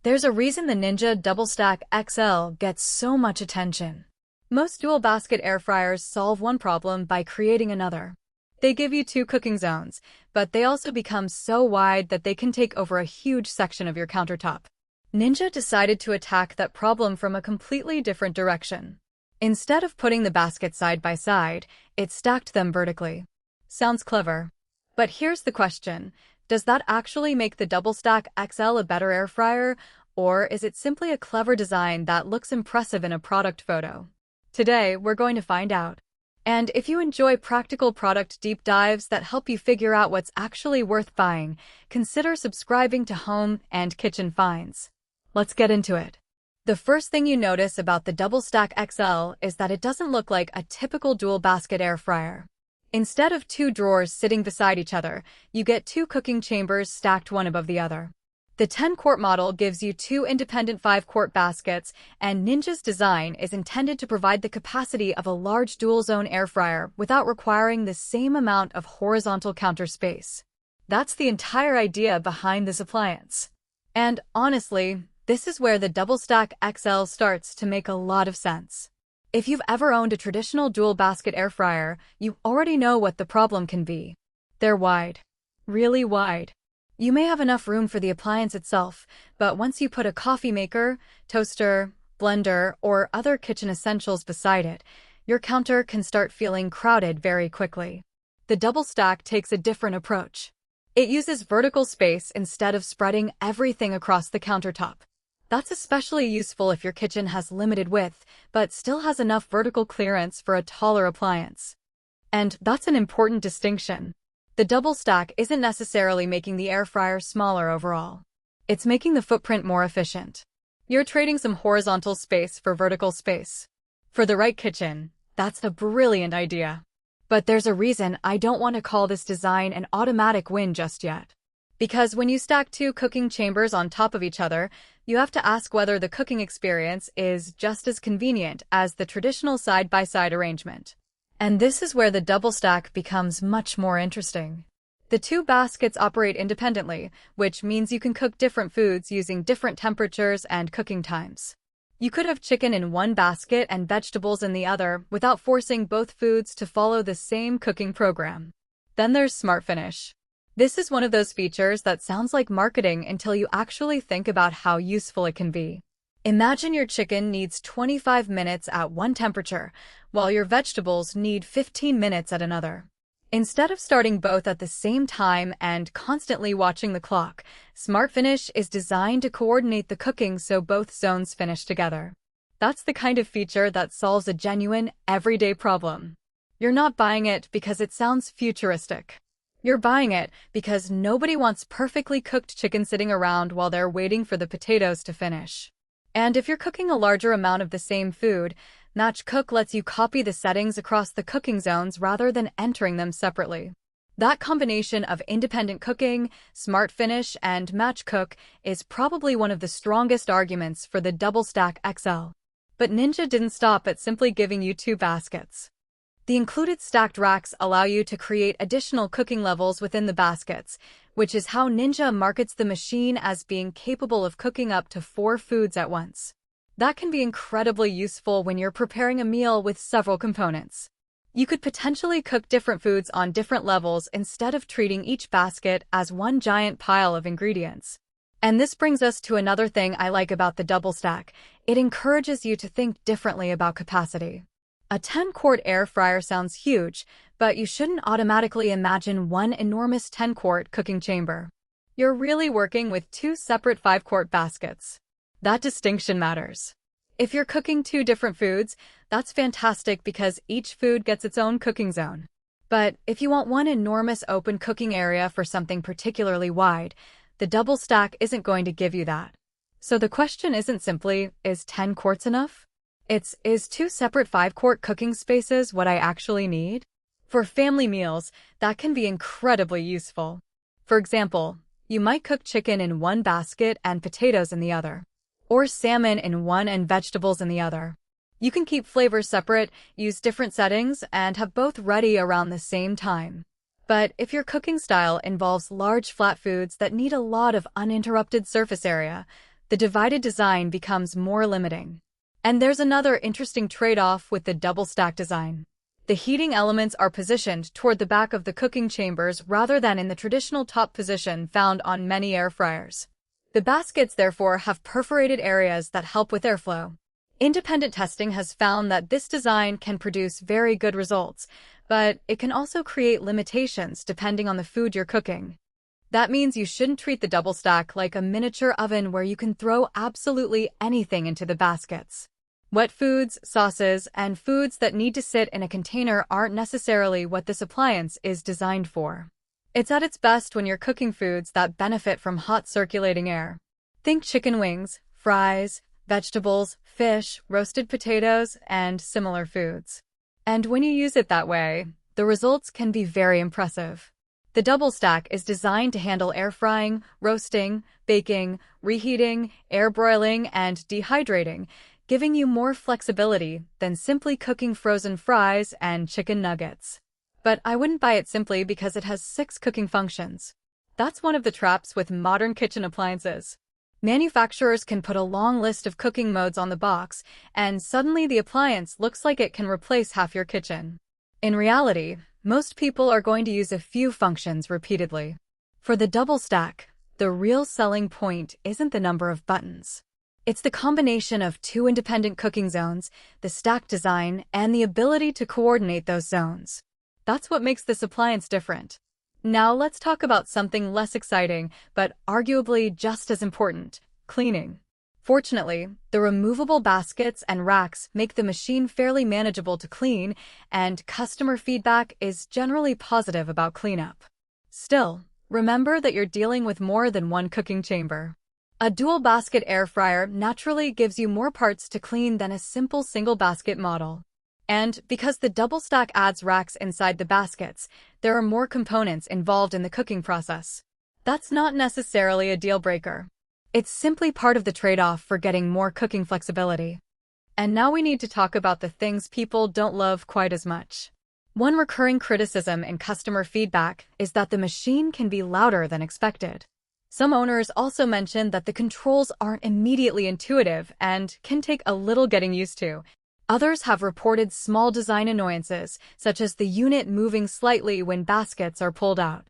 There's a reason the Ninja DoubleStack XL gets so much attention. Most dual basket air fryers solve one problem by creating another. They give you two cooking zones, but they also become so wide that they can take over a huge section of your countertop. Ninja decided to attack that problem from a completely different direction. Instead of putting the baskets side by side, it stacked them vertically. Sounds clever. But here's the question. Does that actually make the DoubleStack XL a better air fryer, or is it simply a clever design that looks impressive in a product photo? Today, we're going to find out. And if you enjoy practical product deep dives that help you figure out what's actually worth buying, consider subscribing to Home and Kitchen Finds. Let's get into it. The first thing you notice about the DoubleStack XL is that it doesn't look like a typical dual basket air fryer. Instead of two drawers sitting beside each other, you get two cooking chambers stacked one above the other. The 10-quart model gives you two independent 5-quart baskets, and Ninja's design is intended to provide the capacity of a large dual-zone air fryer without requiring the same amount of horizontal counter space. That's the entire idea behind this appliance. And honestly, this is where the DoubleStack XL starts to make a lot of sense. If you've ever owned a traditional dual basket air fryer, you already know what the problem can be. They're wide. Really wide. You may have enough room for the appliance itself, but once you put a coffee maker, toaster, blender, or other kitchen essentials beside it, your counter can start feeling crowded very quickly. The DoubleStack takes a different approach. It uses vertical space instead of spreading everything across the countertop. That's especially useful if your kitchen has limited width, but still has enough vertical clearance for a taller appliance. And that's an important distinction. The DoubleStack isn't necessarily making the air fryer smaller overall. It's making the footprint more efficient. You're trading some horizontal space for vertical space. For the right kitchen, that's a brilliant idea. But there's a reason I don't want to call this design an automatic win just yet. Because when you stack two cooking chambers on top of each other, you have to ask whether the cooking experience is just as convenient as the traditional side-by-side arrangement. And this is where the DoubleStack becomes much more interesting. The two baskets operate independently, which means you can cook different foods using different temperatures and cooking times. You could have chicken in one basket and vegetables in the other without forcing both foods to follow the same cooking program. Then there's Smart Finish. This is one of those features that sounds like marketing until you actually think about how useful it can be. Imagine your chicken needs 25 minutes at one temperature, while your vegetables need 15 minutes at another. Instead of starting both at the same time and constantly watching the clock, Smart Finish is designed to coordinate the cooking so both zones finish together. That's the kind of feature that solves a genuine, everyday problem. You're not buying it because it sounds futuristic. You're buying it because nobody wants perfectly cooked chicken sitting around while they're waiting for the potatoes to finish. And if you're cooking a larger amount of the same food, Match Cook lets you copy the settings across the cooking zones rather than entering them separately. That combination of independent cooking, Smart Finish, and Match Cook is probably one of the strongest arguments for the DoubleStack XL. But Ninja didn't stop at simply giving you two baskets. The included stacked racks allow you to create additional cooking levels within the baskets, which is how Ninja markets the machine as being capable of cooking up to 4 foods at once. That can be incredibly useful when you're preparing a meal with several components. You could potentially cook different foods on different levels instead of treating each basket as one giant pile of ingredients. And this brings us to another thing I like about the DoubleStack. It encourages you to think differently about capacity. A 10-quart air fryer sounds huge, but you shouldn't automatically imagine one enormous 10-quart cooking chamber. You're really working with two separate 5-quart baskets. That distinction matters. If you're cooking two different foods, that's fantastic because each food gets its own cooking zone. But if you want one enormous open cooking area for something particularly wide, the DoubleStack isn't going to give you that. So the question isn't simply, is 10 quarts enough? Is two separate 5-quart cooking spaces what I actually need? For family meals, that can be incredibly useful. For example, you might cook chicken in one basket and potatoes in the other, or salmon in one and vegetables in the other. You can keep flavors separate, use different settings, and have both ready around the same time. But if your cooking style involves large flat foods that need a lot of uninterrupted surface area, The divided design becomes more limiting. And there's another interesting trade-off with the double-stack design. The heating elements are positioned toward the back of the cooking chambers rather than in the traditional top position found on many air fryers. The baskets, therefore, have perforated areas that help with airflow. Independent testing has found that this design can produce very good results, but it can also create limitations depending on the food you're cooking. That means you shouldn't treat the double stack like a miniature oven where you can throw absolutely anything into the baskets. Wet foods, sauces, and foods that need to sit in a container aren't necessarily what this appliance is designed for. It's at its best when you're cooking foods that benefit from hot circulating air. Think chicken wings, fries, vegetables, fish, roasted potatoes, and similar foods. And when you use it that way, the results can be very impressive. The double stack is designed to handle air frying, roasting, baking, reheating, air broiling, and dehydrating, giving you more flexibility than simply cooking frozen fries and chicken nuggets. But I wouldn't buy it simply because it has 6 cooking functions. That's one of the traps with modern kitchen appliances. Manufacturers can put a long list of cooking modes on the box, and suddenly the appliance looks like it can replace half your kitchen. In reality, most people are going to use a few functions repeatedly. For the double stack, the real selling point isn't the number of buttons. It's the combination of 2 independent cooking zones, the stack design, and the ability to coordinate those zones. That's what makes this appliance different. Now let's talk about something less exciting, but arguably just as important: cleaning. Fortunately, the removable baskets and racks make the machine fairly manageable to clean, and customer feedback is generally positive about cleanup. Still, remember that you're dealing with more than one cooking chamber. A dual basket air fryer naturally gives you more parts to clean than a simple single basket model. And because the double stack adds racks inside the baskets, there are more components involved in the cooking process. That's not necessarily a deal breaker. It's simply part of the trade-off for getting more cooking flexibility. And now we need to talk about the things people don't love quite as much. One recurring criticism in customer feedback is that the machine can be louder than expected. Some owners also mention that the controls aren't immediately intuitive and can take a little getting used to. Others have reported small design annoyances, such as the unit moving slightly when baskets are pulled out.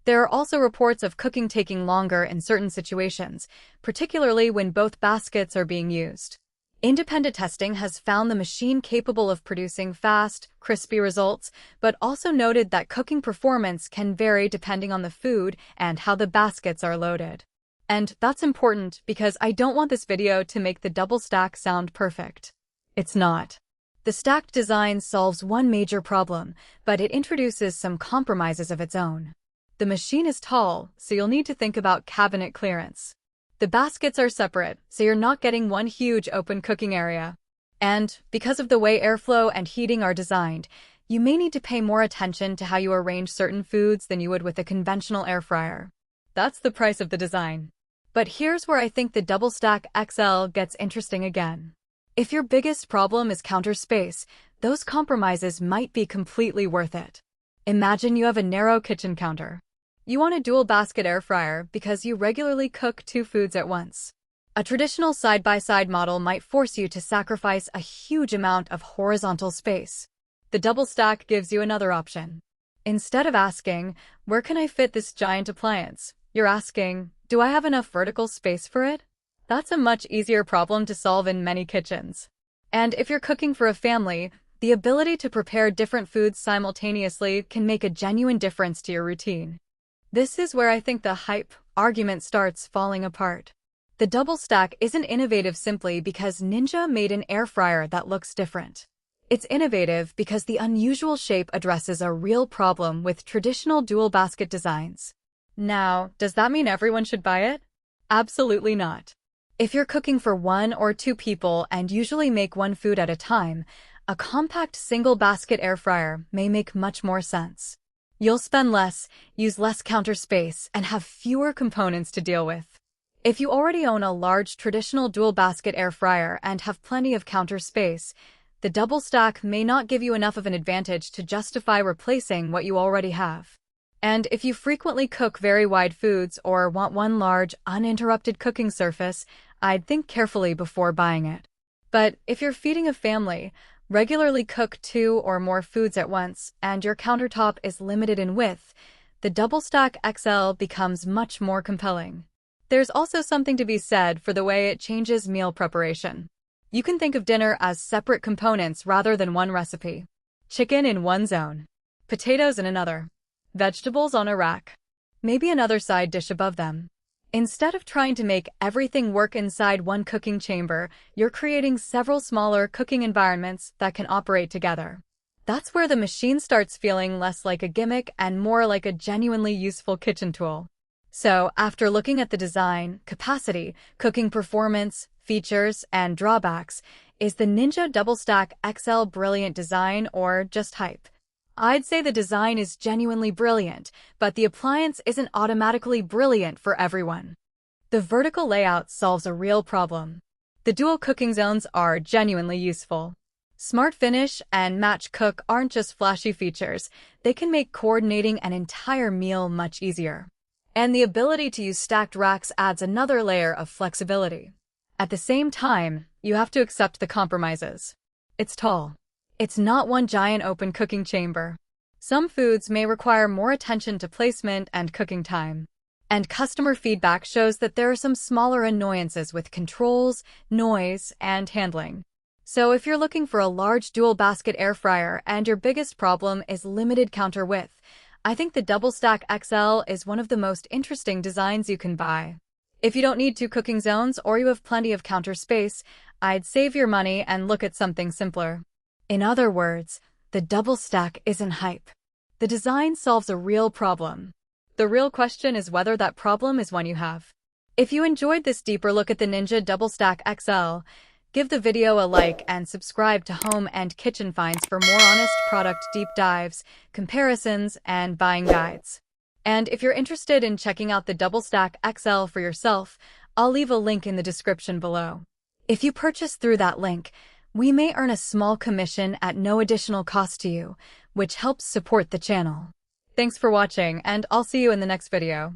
There are also reports of cooking taking longer in certain situations, particularly when both baskets are being used. Independent testing has found the machine capable of producing fast, crispy results, but also noted that cooking performance can vary depending on the food and how the baskets are loaded. And that's important because I don't want this video to make the double stack sound perfect. It's not. The stacked design solves one major problem, but it introduces some compromises of its own. The machine is tall, so you'll need to think about cabinet clearance. The baskets are separate, so you're not getting one huge open cooking area. And, because of the way airflow and heating are designed, you may need to pay more attention to how you arrange certain foods than you would with a conventional air fryer. That's the price of the design. But here's where I think the DoubleStack XL gets interesting again. If your biggest problem is counter space, those compromises might be completely worth it. Imagine you have a narrow kitchen counter. You want a dual basket air fryer because you regularly cook 2 foods at once. A traditional side-by-side model might force you to sacrifice a huge amount of horizontal space. The double stack gives you another option. Instead of asking, "Where can I fit this giant appliance?" you're asking, "Do I have enough vertical space for it?" That's a much easier problem to solve in many kitchens. And if you're cooking for a family, the ability to prepare different foods simultaneously can make a genuine difference to your routine. This is where I think the hype argument starts falling apart. The double stack isn't innovative simply because Ninja made an air fryer that looks different. It's innovative because the unusual shape addresses a real problem with traditional dual basket designs. Now, does that mean everyone should buy it? Absolutely not. If you're cooking for 1 or 2 people and usually make one food at a time, a compact single basket air fryer may make much more sense. You'll spend less, use less counter space, and have fewer components to deal with. If you already own a large traditional dual basket air fryer and have plenty of counter space, the double stack may not give you enough of an advantage to justify replacing what you already have. And if you frequently cook very wide foods or want one large, uninterrupted cooking surface, I'd think carefully before buying it. But if you're feeding a family, regularly cook 2 or more foods at once, and your countertop is limited in width, the DoubleStack XL becomes much more compelling. There's also something to be said for the way it changes meal preparation. You can think of dinner as separate components rather than one recipe. Chicken in one zone, potatoes in another, vegetables on a rack, maybe another side dish above them. Instead of trying to make everything work inside one cooking chamber, you're creating several smaller cooking environments that can operate together. That's where the machine starts feeling less like a gimmick and more like a genuinely useful kitchen tool. So, after looking at the design, capacity, cooking performance, features, and drawbacks, is the Ninja DoubleStack XL brilliant design or just hype? I'd say the design is genuinely brilliant, but the appliance isn't automatically brilliant for everyone. The vertical layout solves a real problem. The dual cooking zones are genuinely useful. Smart Finish and Match Cook aren't just flashy features, they can make coordinating an entire meal much easier. And the ability to use stacked racks adds another layer of flexibility. At the same time, you have to accept the compromises. It's tall. It's not one giant open cooking chamber. Some foods may require more attention to placement and cooking time. And customer feedback shows that there are some smaller annoyances with controls, noise, and handling. So if you're looking for a large dual basket air fryer and your biggest problem is limited counter width, I think the DoubleStack XL is one of the most interesting designs you can buy. If you don't need 2 cooking zones or you have plenty of counter space, I'd save your money and look at something simpler. In other words, the DoubleStack isn't hype. The design solves a real problem. The real question is whether that problem is one you have. If you enjoyed this deeper look at the Ninja DoubleStack XL, give the video a like and subscribe to Home and Kitchen Finds for more honest product deep dives, comparisons, and buying guides. And if you're interested in checking out the DoubleStack XL for yourself, I'll leave a link in the description below. If you purchase through that link, we may earn a small commission at no additional cost to you, which helps support the channel. Thanks for watching, and I'll see you in the next video.